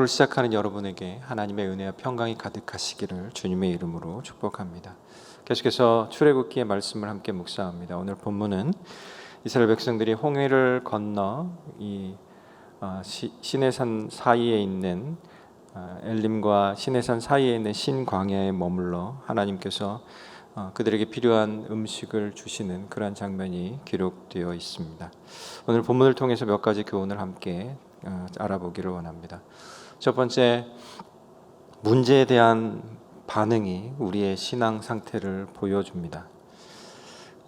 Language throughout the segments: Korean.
를 시작하는 여러분에게 하나님의 은혜와 평강이 가득하시기를 주님의 이름으로 축복합니다. 계속해서 출애굽기의 말씀을 함께 묵상합니다. 오늘 본문은 이스라엘 백성들이 홍해를 건너 이 시내산 사이에 있는 엘림과 시내산 사이에 있는 신광야에 머물러 하나님께서 그들에게 필요한 음식을 주시는 그러한 장면이 기록되어 있습니다. 오늘 본문을 통해서 몇 가지 교훈을 함께 알아보기를 원합니다. 첫 번째, 문제에 대한 반응이 우리의 신앙 상태를 보여줍니다.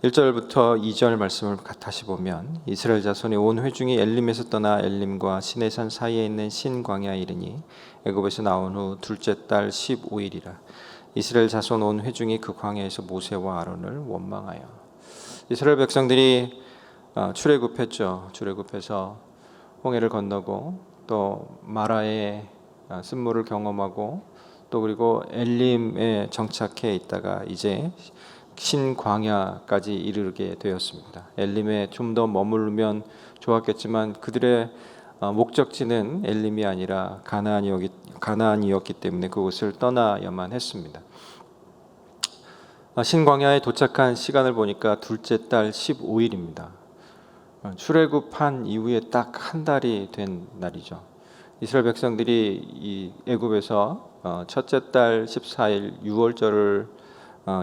1절부터 2절 말씀을 다시 보면 이스라엘 자손이 온 회중이 엘림에서 떠나 엘림과 시내산 사이에 있는 신광야에 이르니 애굽에서 나온 후 둘째 달 15일이라. 이스라엘 자손 온 회중이 그 광야에서 모세와 아론을 원망하여. 이스라엘 백성들이 출애굽했죠. 출애굽해서 홍해를 건너고 또 마라의 쓴물을 경험하고 또 그리고 엘림에 정착해 있다가 이제 신광야까지 이르게 되었습니다. 엘림에 좀 더 머무르면 좋았겠지만 그들의 목적지는 엘림이 아니라 가나안이었기 때문에 그곳을 떠나야만 했습니다. 신광야에 도착한 시간을 보니까 둘째 달 15일입니다. 출애굽한 이후에 딱 한 달이 된 날이죠. 이스라엘 백성들이 이 애굽에서 첫째 달 14일 유월절을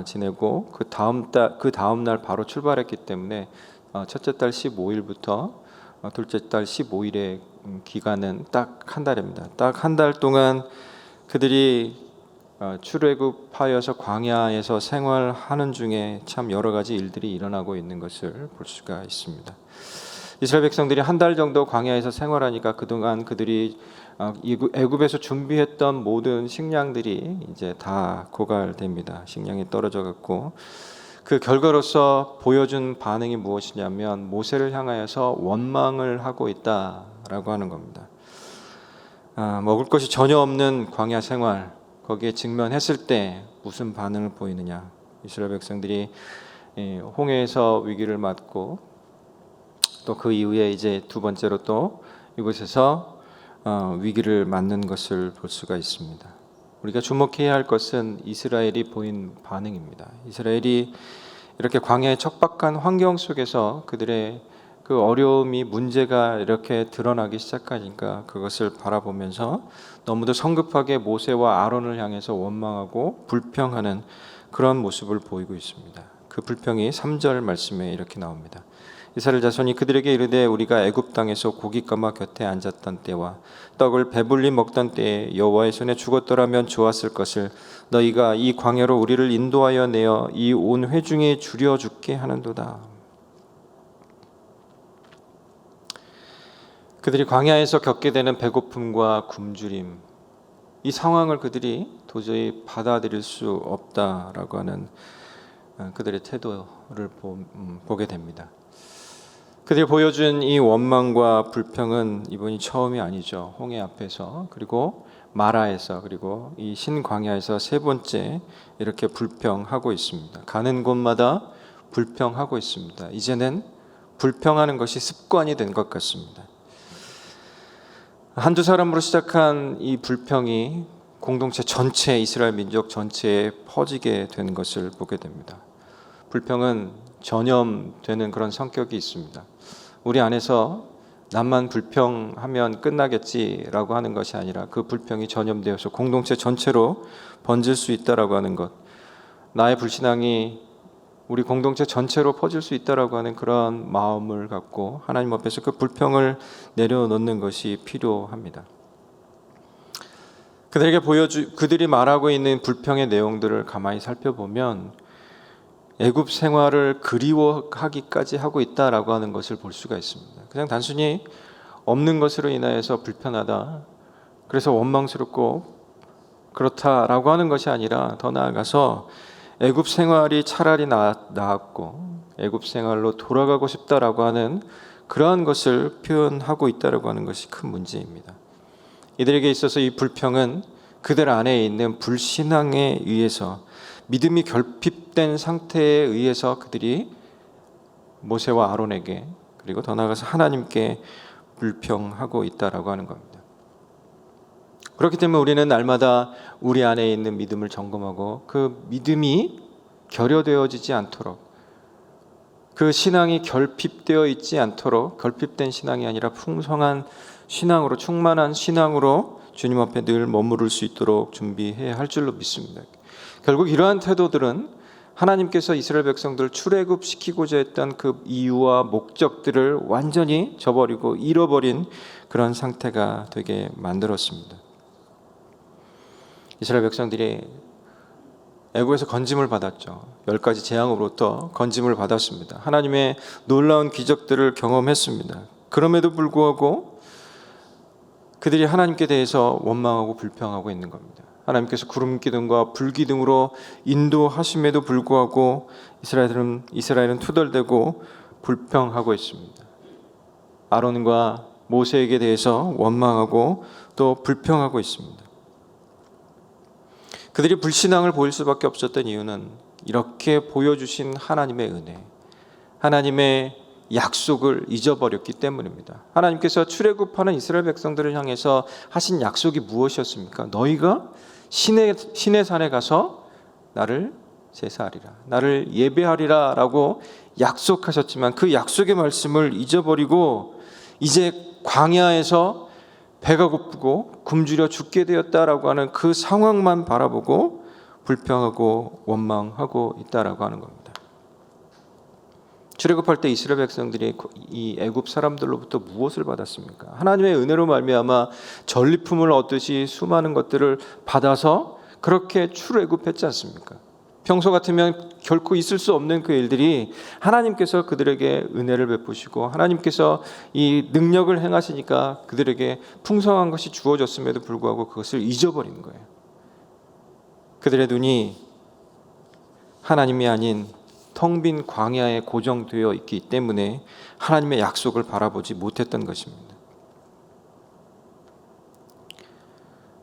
지내고 그 다음 날 바로 출발했기 때문에 첫째 달 15일부터 둘째 달 15일의 기간은 딱 한 달입니다. 딱 한 달 동안 그들이 출애굽하여서 광야에서 생활하는 중에 참 여러 가지 일들이 일어나고 있는 것을 볼 수가 있습니다. 이스라엘 백성들이 한 달 정도 광야에서 생활하니까 그동안 그들이 애굽에서 준비했던 모든 식량들이 이제 다 고갈됩니다. 식량이 떨어져 갖고 그 결과로서 보여준 반응이 무엇이냐면 모세를 향하여서 원망을 하고 있다라고 하는 겁니다. 먹을 것이 전혀 없는 광야 생활, 거기에 직면했을 때 무슨 반응을 보이느냐? 이스라엘 백성들이 홍해에서 위기를 맞고 또 그 이후에 이제 두 번째로 또 이곳에서 위기를 맞는 것을 볼 수가 있습니다. 우리가 주목해야 할 것은 이스라엘이 보인 반응입니다. 이스라엘이 이렇게 광야의 척박한 환경 속에서 그들의 그 어려움이 문제가 이렇게 드러나기 시작하니까 그것을 바라보면서 너무도 성급하게 모세와 아론을 향해서 원망하고 불평하는 그런 모습을 보이고 있습니다. 그 불평이 3절 말씀에 이렇게 나옵니다. 이스라엘 자손이 그들에게 이르되 우리가 애굽 땅에서 고깃가마 곁에 앉았던 때와 떡을 배불리 먹던 때에 여호와의 손에 죽었더라면 좋았을 것을 너희가 이 광야로 우리를 인도하여 내어 이 온 회중에 주려 죽게 하는도다. 그들이 광야에서 겪게 되는 배고픔과 굶주림, 이 상황을 그들이 도저히 받아들일 수 없다라고 하는 그들의 태도를 보게 됩니다. 그들이 보여준 이 원망과 불평은 이번이 처음이 아니죠. 홍해 앞에서 그리고 마라에서 그리고 이 신광야에서 세 번째 이렇게 불평하고 있습니다. 가는 곳마다 불평하고 있습니다. 이제는 불평하는 것이 습관이 된 것 같습니다. 한두 사람으로 시작한 이 불평이 공동체 전체, 이스라엘 민족 전체에 퍼지게 된 것을 보게 됩니다. 불평은 전염되는 그런 성격이 있습니다. 우리 안에서 남만 불평하면 끝나겠지라고 하는 것이 아니라 그 불평이 전염되어서 공동체 전체로 번질 수 있다라고 하는 것, 나의 불신앙이 우리 공동체 전체로 퍼질 수 있다라고 하는 그런 마음을 갖고 하나님 앞에서 그 불평을 내려놓는 것이 필요합니다. 그들이 말하고 있는 불평의 내용들을 가만히 살펴보면 애굽 생활을 그리워하기까지 하고 있다라고 하는 것을 볼 수가 있습니다. 그냥 단순히 없는 것으로 인하여서 불편하다, 그래서 원망스럽고 그렇다라고 하는 것이 아니라 더 나아가서 애굽 생활이 차라리 나았고 애굽 생활로 돌아가고 싶다라고 하는 그러한 것을 표현하고 있다라고 하는 것이 큰 문제입니다. 이들에게 있어서 이 불평은 그들 안에 있는 불신앙에 의해서, 믿음이 결핍된 상태에 의해서 그들이 모세와 아론에게 그리고 더 나아가서 하나님께 불평하고 있다라고 하는 겁니다. 그렇기 때문에 우리는 날마다 우리 안에 있는 믿음을 점검하고 그 믿음이 결여되어지지 않도록, 그 신앙이 결핍되어 있지 않도록, 결핍된 신앙이 아니라 풍성한 신앙으로, 충만한 신앙으로 주님 앞에 늘 머무를 수 있도록 준비해야 할 줄로 믿습니다. 결국 이러한 태도들은 하나님께서 이스라엘 백성들을 출애굽시키고자 했던 그 이유와 목적들을 완전히 저버리고 잃어버린 그런 상태가 되게 만들었습니다. 이스라엘 백성들이 애국에서 건짐을 받았죠. 10가지 재앙으로부터 건짐을 받았습니다. 하나님의 놀라운 기적들을 경험했습니다. 그럼에도 불구하고 그들이 하나님께 대해서 원망하고 불평하고 있는 겁니다. 하나님께서 구름 기둥과 불 기둥으로 인도하심에도 불구하고 이스라엘은 투덜대고 불평하고 있습니다. 아론과 모세에게 대해서 원망하고 또 불평하고 있습니다. 그들이 불신앙을 보일 수밖에 없었던 이유는 이렇게 보여주신 하나님의 은혜, 하나님의 약속을 잊어버렸기 때문입니다. 하나님께서 출애굽하는 이스라엘 백성들을 향해서 하신 약속이 무엇이었습니까? 너희가 신의 산에 가서 나를 제사하리라, 나를 예배하리라 라고 약속하셨지만 그 약속의 말씀을 잊어버리고 이제 광야에서 배가 고프고 굶주려 죽게 되었다라고 하는 그 상황만 바라보고 불평하고 원망하고 있다라고 하는 겁니다. 출애굽할 때 이스라엘 백성들이 이 애굽 사람들로부터 무엇을 받았습니까? 하나님의 은혜로 말미암아 전리품을 얻듯이 수많은 것들을 받아서 그렇게 출애굽했지 않습니까? 평소 같으면 결코 있을 수 없는 그 일들이 하나님께서 그들에게 은혜를 베푸시고 하나님께서 이 능력을 행하시니까 그들에게 풍성한 것이 주어졌음에도 불구하고 그것을 잊어버리는 거예요. 그들의 눈이 하나님이 아닌 텅 빈 광야에 고정되어 있기 때문에 하나님의 약속을 바라보지 못했던 것입니다.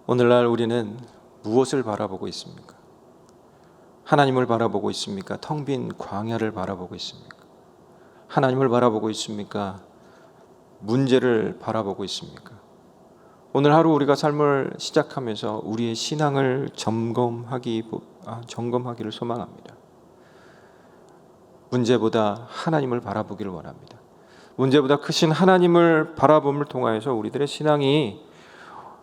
오늘날 우리는 무엇을 바라보고 있습니까? 하나님을 바라보고 있습니까? 텅 빈 광야를 바라보고 있습니까? 하나님을 바라보고 있습니까? 문제를 바라보고 있습니까? 오늘 하루 우리가 삶을 시작하면서 우리의 신앙을 점검하기를 소망합니다. 문제보다 하나님을 바라보기를 원합니다. 문제보다 크신 하나님을 바라봄을 통하여서 우리들의 신앙이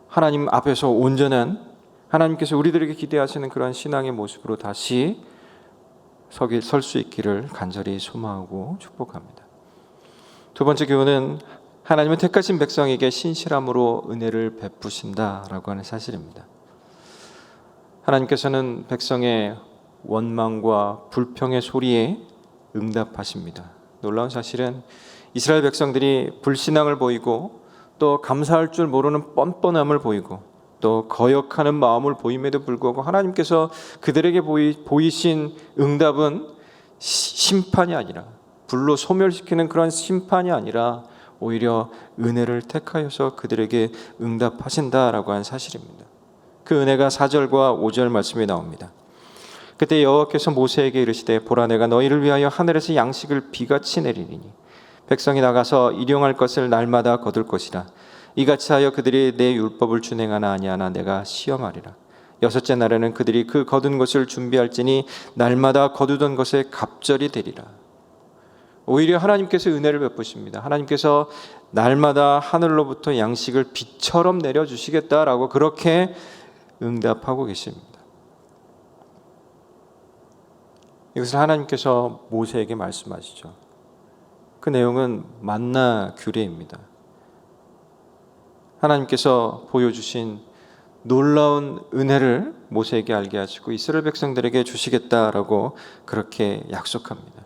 하나님 앞에서 온전한, 하나님께서 우리들에게 기대하시는 그런 신앙의 모습으로 다시 설 수 있기를 간절히 소망하고 축복합니다. 두 번째 교훈은 하나님은 택하신 백성에게 신실함으로 은혜를 베푸신다라고 하는 사실입니다. 하나님께서는 백성의 원망과 불평의 소리에 응답하십니다. 놀라운 사실은 이스라엘 백성들이 불신앙을 보이고 또 감사할 줄 모르는 뻔뻔함을 보이고 또 거역하는 마음을 보임에도 불구하고 하나님께서 그들에게 보이신 응답은 심판이 아니라, 불로 소멸시키는 그런 심판이 아니라 오히려 은혜를 택하여서 그들에게 응답하신다라고 하는 사실입니다. 그 은혜가 4절과 5절 말씀에 나옵니다. 그때 여호와께서 모세에게 이르시되 보라, 내가 너희를 위하여 하늘에서 양식을 비같이 내리리니 백성이 나가서 일용할 것을 날마다 거둘 것이라. 이같이 하여 그들이 내 율법을 준행하나 아니하나 내가 시험하리라. 여섯째 날에는 그들이 그 거둔 것을 준비할지니 날마다 거두던 것에 갑절이 되리라. 오히려 하나님께서 은혜를 베푸십니다. 하나님께서 날마다 하늘로부터 양식을 비처럼 내려주시겠다라고 그렇게 응답하고 계십니다. 이것을 하나님께서 모세에게 말씀하시죠. 그 내용은 만나 규례입니다. 하나님께서 보여주신 놀라운 은혜를 모세에게 알게 하시고 이스라엘 백성들에게 주시겠다라고 그렇게 약속합니다.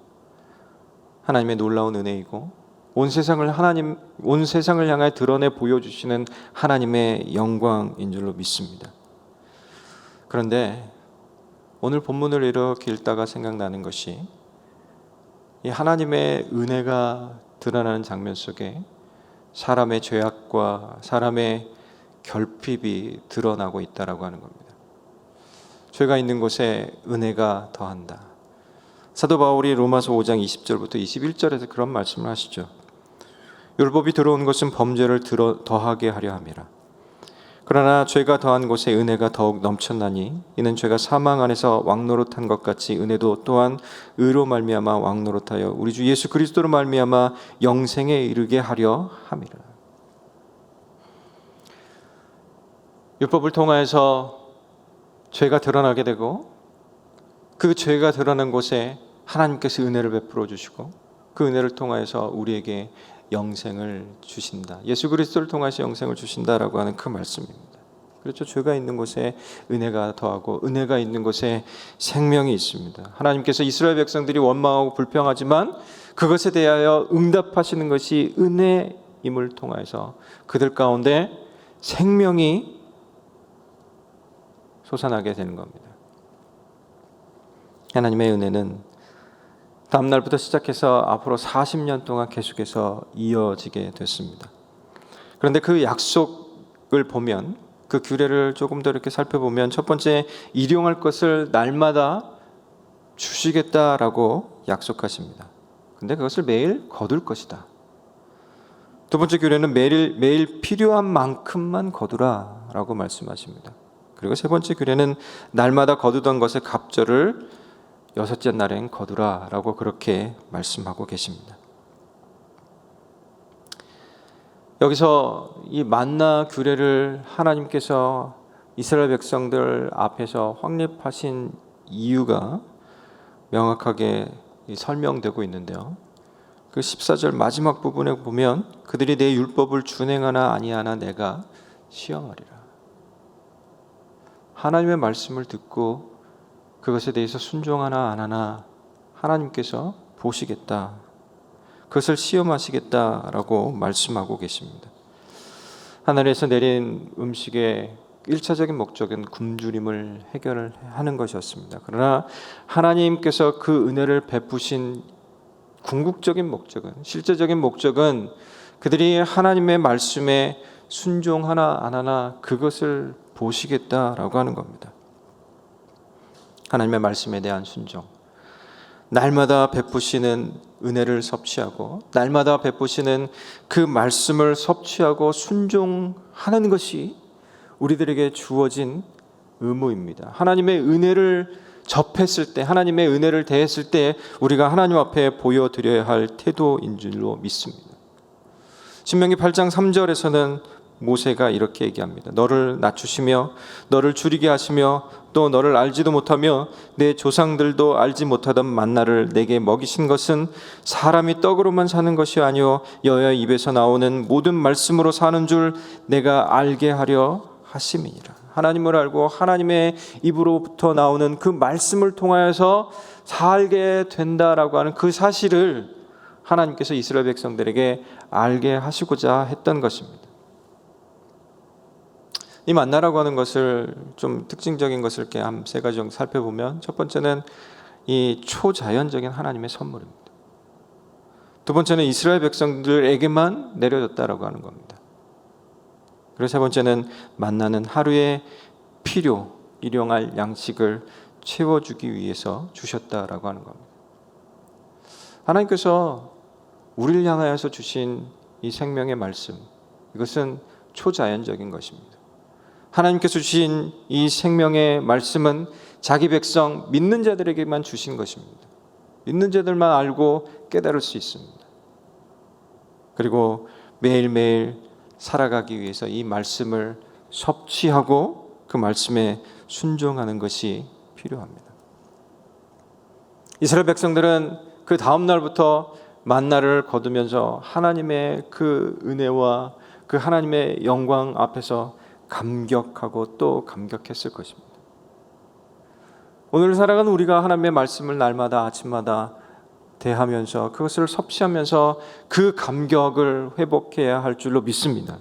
하나님의 놀라운 은혜이고 온 세상을 향해 드러내 보여주시는 하나님의 영광인 줄로 믿습니다. 그런데 오늘 본문을 이렇게 읽다가 생각나는 것이 이 하나님의 은혜가 드러나는 장면 속에 사람의 죄악과 사람의 결핍이 드러나고 있다라고 하는 겁니다. 죄가 있는 곳에 은혜가 더한다. 사도 바울이 로마서 5장 20절부터 21절에서 그런 말씀을 하시죠. 율법이 들어온 것은 범죄를 더하게 하려 함이라. 그러나 죄가 더한 곳에 은혜가 더욱 넘쳤나니 이는 죄가 사망 안에서 왕노릇한 것 같이 은혜도 또한 의로 말미암아 왕노릇하여 우리 주 예수 그리스도로 말미암아 영생에 이르게 하려 함이라. 율법을 통하여서 죄가 드러나게 되고 그 죄가 드러난 곳에 하나님께서 은혜를 베풀어 주시고 그 은혜를 통하여서 우리에게 영생을 주신다. 예수 그리스도를 통해서 영생을 주신다라고 하는 그 말씀입니다. 그렇죠. 죄가 있는 곳에 은혜가 더하고 은혜가 있는 곳에 생명이 있습니다. 하나님께서 이스라엘 백성들이 원망하고 불평하지만 그것에 대하여 응답하시는 것이 은혜임을 통해서 그들 가운데 생명이 솟아나게 되는 겁니다. 하나님의 은혜는 다음 날부터 시작해서 앞으로 40년 동안 계속해서 이어지게 됐습니다. 그런데 그 약속을 보면 그 규례를 조금 더 이렇게 살펴보면 첫 번째, 일용할 것을 날마다 주시겠다라고 약속하십니다. 근데 그것을 매일 거둘 것이다. 두 번째 규례는 매일 필요한 만큼만 거두라라고 말씀하십니다. 그리고 세 번째 규례는 날마다 거두던 것의 갑절을 여섯째 날엔 거두라라고 그렇게 말씀하고 계십니다. 여기서 이 만나 규례를 하나님께서 이스라엘 백성들 앞에서 확립하신 이유가 명확하게 설명되고 있는데요. 그 14절 마지막 부분에 보면 그들이 내 율법을 준행하나 아니하나 내가 시험하리라. 하나님의 말씀을 듣고 그것에 대해서 순종하나 안 하나 하나님께서 보시겠다. 그것을 시험하시겠다라고 말씀하고 계십니다. 하늘에서 내린 음식의 1차적인 목적은 굶주림을 해결하는 것이었습니다. 그러나 하나님께서 그 은혜를 베푸신 궁극적인 목적은, 실제적인 목적은 그들이 하나님의 말씀에 순종하나 안 하나 그것을 보시겠다라고 하는 겁니다. 하나님의 말씀에 대한 순종, 날마다 베푸시는 은혜를 섭취하고 날마다 베푸시는 그 말씀을 섭취하고 순종하는 것이 우리들에게 주어진 의무입니다. 하나님의 은혜를 접했을 때, 하나님의 은혜를 대했을 때 우리가 하나님 앞에 보여드려야 할 태도인 줄로 믿습니다. 신명기 8장 3절에서는 모세가 이렇게 얘기합니다. 너를 낮추시며 너를 줄이게 하시며 또 너를 알지도 못하며 내 조상들도 알지 못하던 만나를 내게 먹이신 것은 사람이 떡으로만 사는 것이 아니요 여호와의 입에서 나오는 모든 말씀으로 사는 줄 내가 알게 하려 하심이니라. 하나님을 알고 하나님의 입으로부터 나오는 그 말씀을 통하여서 살게 된다라고 하는 그 사실을 하나님께서 이스라엘 백성들에게 알게 하시고자 했던 것입니다. 이 만나라고 하는 것을 좀 특징적인 것을 이렇게 한 세 가지 정도 살펴보면 첫 번째는 이 초자연적인 하나님의 선물입니다. 두 번째는 이스라엘 백성들에게만 내려졌다라고 하는 겁니다. 그리고 세 번째는 만나는 하루의 필요, 일용할 양식을 채워주기 위해서 주셨다라고 하는 겁니다. 하나님께서 우리를 향하여서 주신 이 생명의 말씀, 이것은 초자연적인 것입니다. 하나님께서 주신 이 생명의 말씀은 자기 백성 믿는 자들에게만 주신 것입니다. 믿는 자들만 알고 깨달을 수 있습니다. 그리고 매일매일 살아가기 위해서 이 말씀을 섭취하고 그 말씀에 순종하는 것이 필요합니다. 이스라엘 백성들은 그 다음 날부터 만나를 거두면서 하나님의 그 은혜와 그 하나님의 영광 앞에서 감격하고 또 감격했을 것입니다. 오늘 살아가는 우리가 하나님의 말씀을 날마다 아침마다 대하면서 그것을 섭취하면서 그 감격을 회복해야 할 줄로 믿습니다.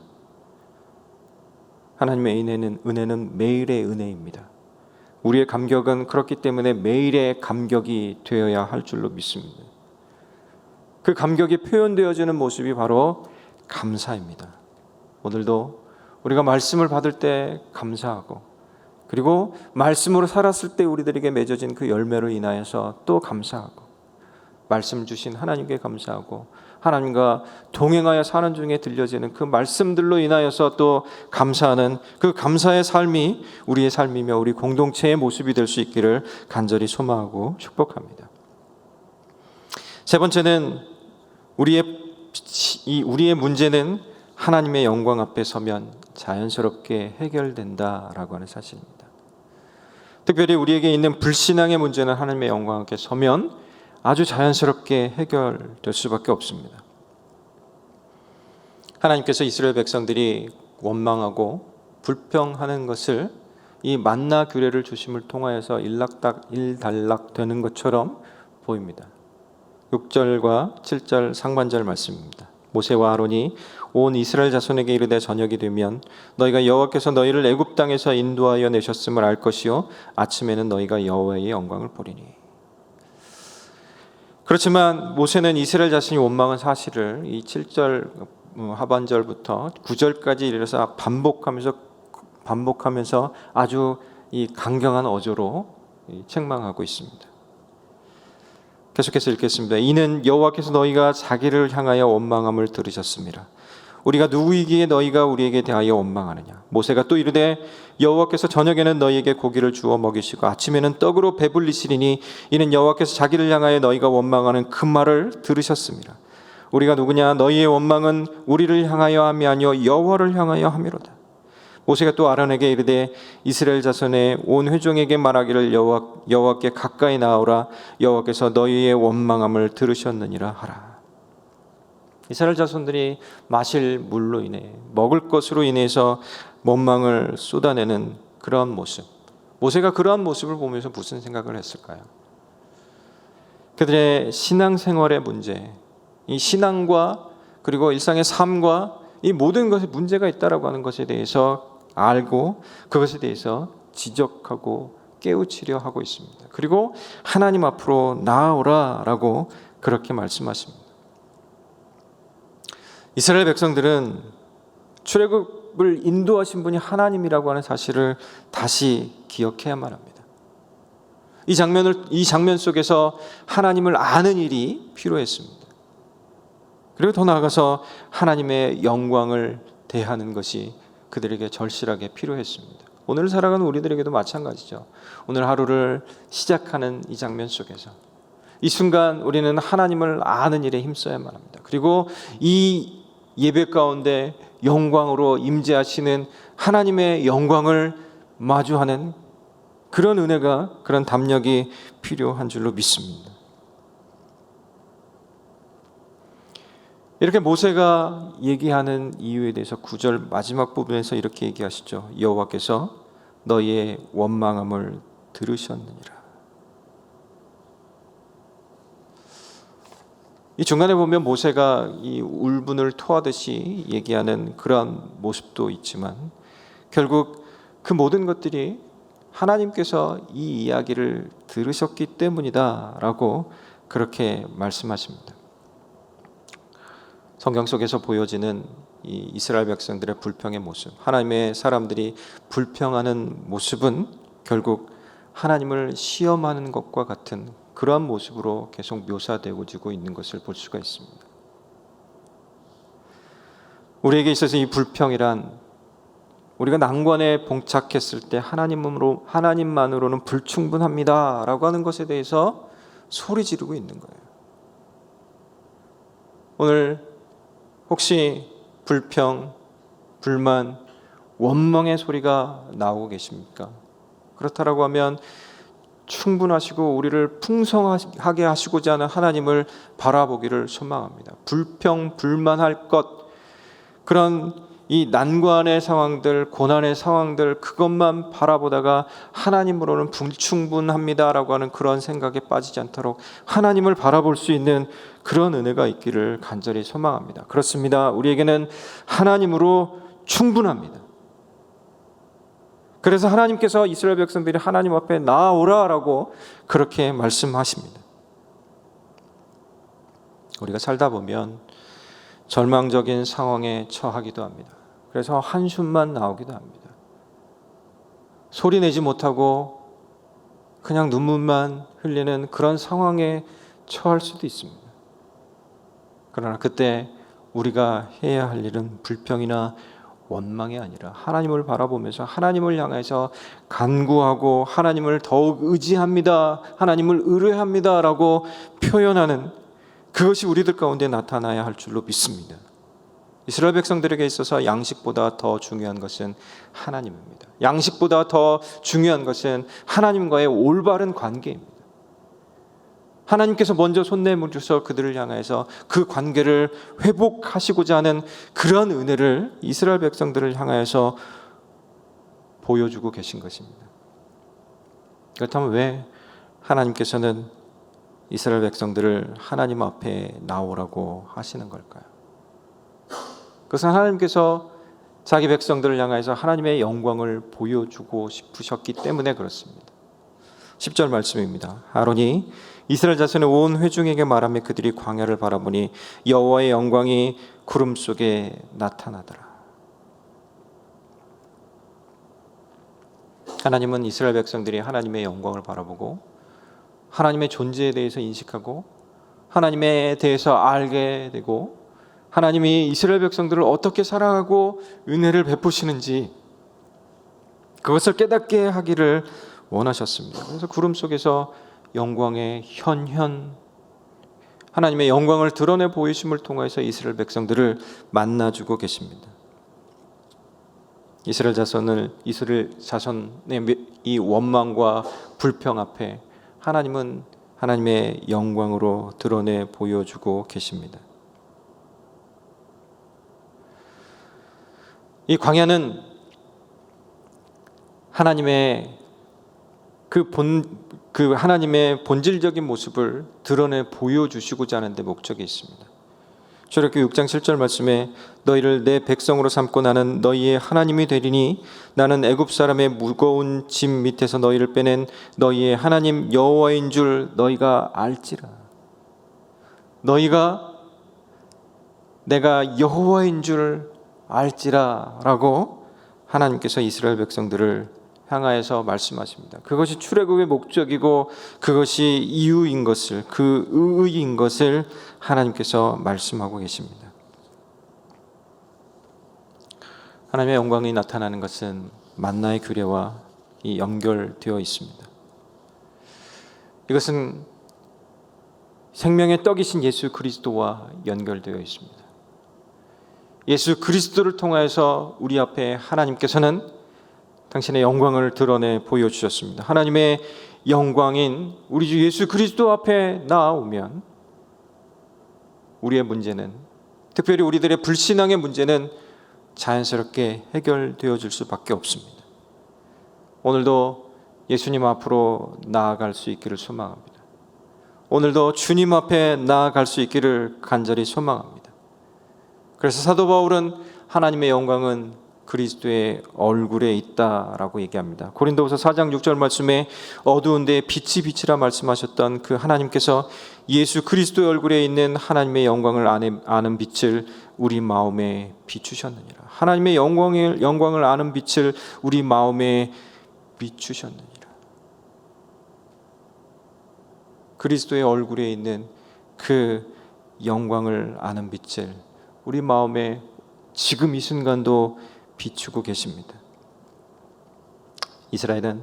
하나님의 은혜는 매일의 은혜입니다. 우리의 감격은 그렇기 때문에 매일의 감격이 되어야 할 줄로 믿습니다. 그 감격이 표현되어지는 모습이 바로 감사입니다. 오늘도 우리가 말씀을 받을 때 감사하고 그리고 말씀으로 살았을 때 우리들에게 맺어진 그 열매로 인하여서 또 감사하고 말씀 주신 하나님께 감사하고 하나님과 동행하여 사는 중에 들려지는 그 말씀들로 인하여서 또 감사하는 그 감사의 삶이 우리의 삶이며 우리 공동체의 모습이 될 수 있기를 간절히 소망하고 축복합니다. 세 번째는 우리의 문제는 하나님의 영광 앞에 서면 자연스럽게 해결된다라고 하는 사실입니다. 특별히 우리에게 있는 불신앙의 문제는 하나님의 영광 앞에 서면 아주 자연스럽게 해결될 수밖에 없습니다. 하나님께서 이스라엘 백성들이 원망하고 불평하는 것을 이 만나 규례를 주심을 통하여서 일단락 되는 것처럼 보입니다. 6절과 7절 상반절 말씀입니다. 모세와 아론이 온 이스라엘 자손에게 이르되 저녁이 되면 너희가 여호와께서 너희를 애굽 땅에서 인도하여 내셨음을 알 것이요 아침에는 너희가 여호와의 영광을 보리니. 그렇지만 모세는 이스라엘 자신이 원망한 사실을 이 7절 하반절부터 9절까지 이르러서 반복하면서 아주 이 강경한 어조로 책망하고 있습니다. 계속해서 읽겠습니다. 이는 여호와께서 너희가 자기를 향하여 원망함을 들으셨습니다. 우리가 누구이기에 너희가 우리에게 대하여 원망하느냐. 모세가 또 이르되 여호와께서 저녁에는 너희에게 고기를 주어 먹이시고 아침에는 떡으로 배불리시리니 이는 여호와께서 자기를 향하여 너희가 원망하는 그 말을 들으셨습니다. 우리가 누구냐. 너희의 원망은 우리를 향하여 함이 아니요 여호와를 향하여 함이로다. 모세가 또 아론에게 이르되 이스라엘 자손의 온 회중에게 말하기를 여호와께 가까이 나아오라. 여호와께서 너희의 원망함을 들으셨느니라 하라. 이스라엘 자손들이 마실 물로 인해 먹을 것으로 인해서 원망을 쏟아내는 그러한 모습. 모세가 그러한 모습을 보면서 무슨 생각을 했을까요? 그들의 신앙생활의 문제, 이 신앙과 그리고 일상의 삶과 이 모든 것에 문제가 있다라고 하는 것에 대해서 알고 그것에 대해서 지적하고 깨우치려 하고 있습니다. 그리고 하나님 앞으로 나아오라라고 그렇게 말씀하십니다. 이스라엘 백성들은 출애굽을 인도하신 분이 하나님이라고 하는 사실을 다시 기억해야만 합니다. 이 장면 속에서 하나님을 아는 일이 필요했습니다. 그리고 더 나아가서 하나님의 영광을 대하는 것이 그들에게 절실하게 필요했습니다. 오늘 살아가는 우리들에게도 마찬가지죠. 오늘 하루를 시작하는 이 장면 속에서 이 순간 우리는 하나님을 아는 일에 힘써야만 합니다. 그리고 이 예배 가운데 영광으로 임재하시는 하나님의 영광을 마주하는 그런 은혜가, 그런 담력이 필요한 줄로 믿습니다. 이렇게 모세가 얘기하는 이유에 대해서 9절 마지막 부분에서 이렇게 얘기하시죠. 여호와께서 너희의 원망함을 들으셨느니라. 이 중간에 보면 모세가 이 울분을 토하듯이 얘기하는 그러한 모습도 있지만 결국 그 모든 것들이 하나님께서 이 이야기를 들으셨기 때문이다라고 그렇게 말씀하십니다. 성경 속에서 보여지는 이 이스라엘 백성들의 불평의 모습, 하나님의 사람들이 불평하는 모습은 결국 하나님을 시험하는 것과 같은 그러한 모습으로 계속 묘사되고 있는 것을 볼 수가 있습니다. 우리에게 있어서 이 불평이란 우리가 난관에 봉착했을 때 하나님만으로는 불충분합니다라고 하는 것에 대해서 소리 지르고 있는 거예요. 오늘 혹시 불평, 불만, 원망의 소리가 나오고 계십니까? 그렇다라고 하면 충분하시고 우리를 풍성하게 하시고자 하는 하나님을 바라보기를 소망합니다. 불평, 불만할 것, 그런 이 난관의 상황들, 고난의 상황들 그것만 바라보다가 하나님으로는 불충분합니다라고 하는 그런 생각에 빠지지 않도록 하나님을 바라볼 수 있는 그런 은혜가 있기를 간절히 소망합니다. 그렇습니다. 우리에게는 하나님으로 충분합니다. 그래서 하나님께서 이스라엘 백성들이 하나님 앞에 나아오라라고 그렇게 말씀하십니다. 우리가 살다 보면 절망적인 상황에 처하기도 합니다. 그래서 한숨만 나오기도 합니다. 소리 내지 못하고 그냥 눈물만 흘리는 그런 상황에 처할 수도 있습니다. 그러나 그때 우리가 해야 할 일은 불평이나 원망이 아니라 하나님을 바라보면서 하나님을 향해서 간구하고 하나님을 더욱 의지합니다, 하나님을 의뢰합니다 라고 표현하는, 그것이 우리들 가운데 나타나야 할 줄로 믿습니다. 이스라엘 백성들에게 있어서 양식보다 더 중요한 것은 하나님입니다. 양식보다 더 중요한 것은 하나님과의 올바른 관계입니다. 하나님께서 먼저 손 내밀어서 그들을 향해서 그 관계를 회복하시고자 하는 그런 은혜를 이스라엘 백성들을 향하여서 보여주고 계신 것입니다. 그렇다면 왜 하나님께서는 이스라엘 백성들을 하나님 앞에 나오라고 하시는 걸까요? 그것은 하나님께서 자기 백성들을 향해서 하나님의 영광을 보여주고 싶으셨기 때문에 그렇습니다. 10절 말씀입니다. 아론이 이스라엘 자손의 온 회중에게 말하며 그들이 광야를 바라보니 여호와의 영광이 구름 속에 나타나더라. 하나님은 이스라엘 백성들이 하나님의 영광을 바라보고 하나님의 존재에 대해서 인식하고 하나님에 대해서 알게 되고 하나님이 이스라엘 백성들을 어떻게 사랑하고 은혜를 베푸시는지 그것을 깨닫게 하기를 원하셨습니다. 그래서 구름 속에서 영광의 현현, 하나님의 영광을 드러내 보이심을 통해서 이스라엘 백성들을 만나주고 계십니다. 이스라엘 자손의 이 원망과 불평 앞에 하나님은 하나님의 영광으로 드러내 보여주고 계십니다. 이 광야는 하나님의 하나님의 본질적인 모습을 드러내 보여주시고자 하는 데 목적이 있습니다. 출애굽기 6장 7절 말씀에 너희를 내 백성으로 삼고 나는 너희의 하나님이 되리니 나는 애굽 사람의 무거운 짐 밑에서 너희를 빼낸 너희의 하나님 여호와인 줄 너희가 알지라. 너희가 내가 여호와인 줄 알지라 라고 하나님께서 이스라엘 백성들을 향하여서 말씀하십니다. 그것이 출애굽의 목적이고 그것이 이유인 것을, 그 의의인 것을 하나님께서 말씀하고 계십니다. 하나님의 영광이 나타나는 것은 만나의 규례와 연결되어 있습니다. 이것은 생명의 떡이신 예수 그리스도와 연결되어 있습니다. 예수 그리스도를 통하여서 우리 앞에 하나님께서는 당신의 영광을 드러내 보여주셨습니다. 하나님의 영광인 우리 주 예수 그리스도 앞에 나오면 우리의 문제는, 특별히 우리들의 불신앙의 문제는 자연스럽게 해결되어 줄 수밖에 없습니다. 오늘도 예수님 앞으로 나아갈 수 있기를 소망합니다. 오늘도 주님 앞에 나아갈 수 있기를 간절히 소망합니다. 그래서 사도 바울은 하나님의 영광은 그리스도의 얼굴에 있다라고 얘기합니다. 고린도후서 4장 6절 말씀에 어두운 데에 빛이 빛이라 말씀하셨던 그 하나님께서 예수 그리스도의 얼굴에 있는 하나님의 영광을 아는 빛을 우리 마음에 비추셨느니라. 하나님의 영광을 아는 빛을 우리 마음에 비추셨느니라. 그리스도의 얼굴에 있는 그 영광을 아는 빛을 우리 마음에 지금 이 순간도 비추고 계십니다. 이스라엘은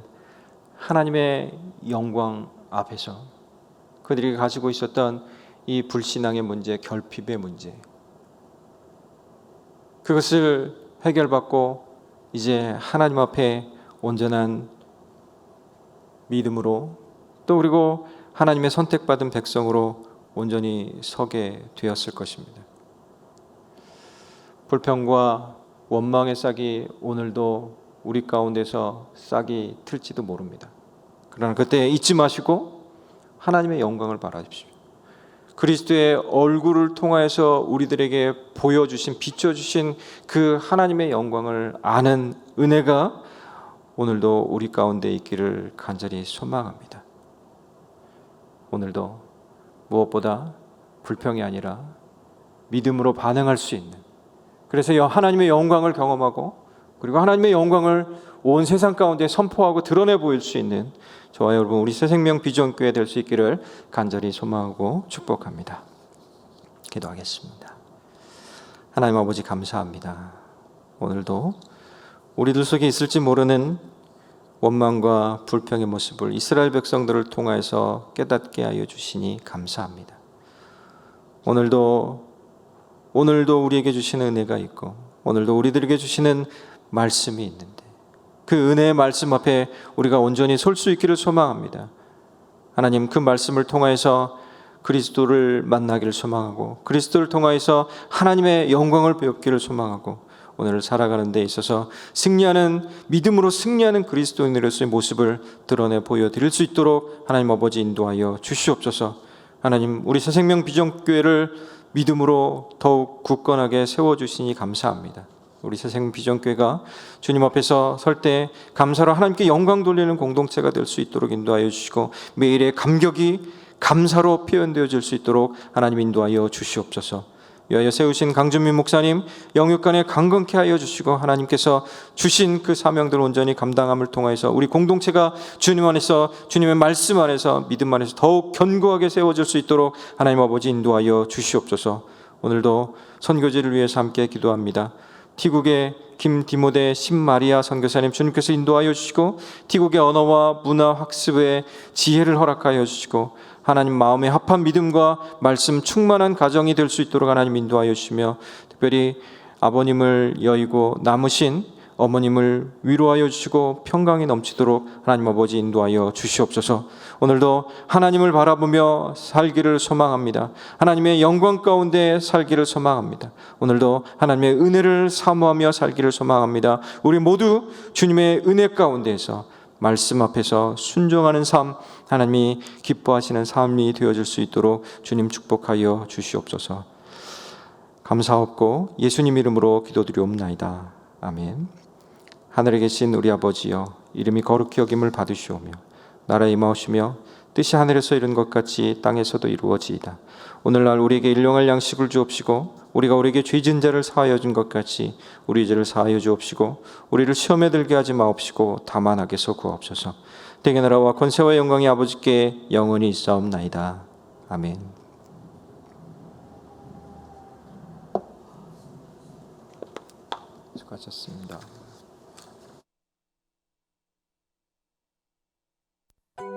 하나님의 영광 앞에서 그들이 가지고 있었던 이 불신앙의 문제, 결핍의 문제, 그것을 해결받고 이제 하나님 앞에 온전한 믿음으로 또 그리고 하나님의 선택받은 백성으로 온전히 서게 되었을 것입니다. 불평과 원망의 싹이 오늘도 우리 가운데서 싹이 틀지도 모릅니다. 그러나 그때 잊지 마시고 하나님의 영광을 바라십시오. 그리스도의 얼굴을 통하여서 우리들에게 보여주신, 비춰주신 그 하나님의 영광을 아는 은혜가 오늘도 우리 가운데 있기를 간절히 소망합니다. 오늘도 무엇보다 불평이 아니라 믿음으로 반응할 수 있는, 그래서 하나님의 영광을 경험하고 그리고 하나님의 영광을 온 세상 가운데 선포하고 드러내 보일 수 있는 저와 여러분 우리 새생명 비전교회 될 수 있기를 간절히 소망하고 축복합니다. 기도하겠습니다. 하나님 아버지 감사합니다. 오늘도 우리들 속에 있을지 모르는 원망과 불평의 모습을 이스라엘 백성들을 통하여서 깨닫게 하여 주시니 감사합니다. 오늘도 우리에게 주시는 은혜가 있고 오늘도 우리들에게 주시는 말씀이 있는데 그 은혜의 말씀 앞에 우리가 온전히 설 수 있기를 소망합니다. 하나님, 그 말씀을 통하여서 그리스도를 만나기를 소망하고 그리스도를 통하여서 하나님의 영광을 배우기를 소망하고 오늘 살아가는 데 있어서 믿음으로 승리하는 그리스도인으로서의 모습을 드러내 보여드릴 수 있도록 하나님 아버지 인도하여 주시옵소서. 하나님, 우리 새생명 비전교회를 믿음으로 더욱 굳건하게 세워주시니 감사합니다. 우리 새생명 비전교회가 주님 앞에서 설 때 감사로 하나님께 영광 돌리는 공동체가 될 수 있도록 인도하여 주시고 매일의 감격이 감사로 표현되어질 수 있도록 하나님 인도하여 주시옵소서. 위하여 세우신 강준민 목사님 영육간에 강건케 하여 주시고 하나님께서 주신 그 사명들을 온전히 감당함을 통하여서 우리 공동체가 주님 안에서 주님의 말씀 안에서 믿음 안에서 더욱 견고하게 세워질 수 있도록 하나님 아버지 인도하여 주시옵소서. 오늘도 선교지를 위해서 함께 기도합니다. 티국의 김디모데 신마리아 선교사님 주님께서 인도하여 주시고 티국의 언어와 문화 학습에 지혜를 허락하여 주시고 하나님 마음에 합한 믿음과 말씀 충만한 가정이 될 수 있도록 하나님 인도하여 주시며 특별히 아버님을 여의고 남으신 어머님을 위로하여 주시고 평강이 넘치도록 하나님 아버지 인도하여 주시옵소서. 오늘도 하나님을 바라보며 살기를 소망합니다. 하나님의 영광 가운데 살기를 소망합니다. 오늘도 하나님의 은혜를 사모하며 살기를 소망합니다. 우리 모두 주님의 은혜 가운데에서 말씀 앞에서 순종하는 삶, 하나님이 기뻐하시는 삶이 되어질 수 있도록 주님 축복하여 주시옵소서. 감사하옵고 예수님 이름으로 기도드리옵나이다. 아멘. 하늘에 계신 우리 아버지여, 이름이 거룩히 여김을 받으시오며 나라에 임하오시며 뜻이 하늘에서 이룬 것 같이 땅에서도 이루어지이다. 오늘날 우리에게 일용할 양식을 주옵시고 우리가 우리에게 죄 지은 자를 사하여 준 것 같이 우리 죄를 사하여 주옵시고 우리를 시험에 들게 하지 마옵시고 다만 악에서 구하옵소서. 대개 나라와 권세와 영광이 아버지께 영원히 있사옵나이다. 아멘. 수고하셨습니다.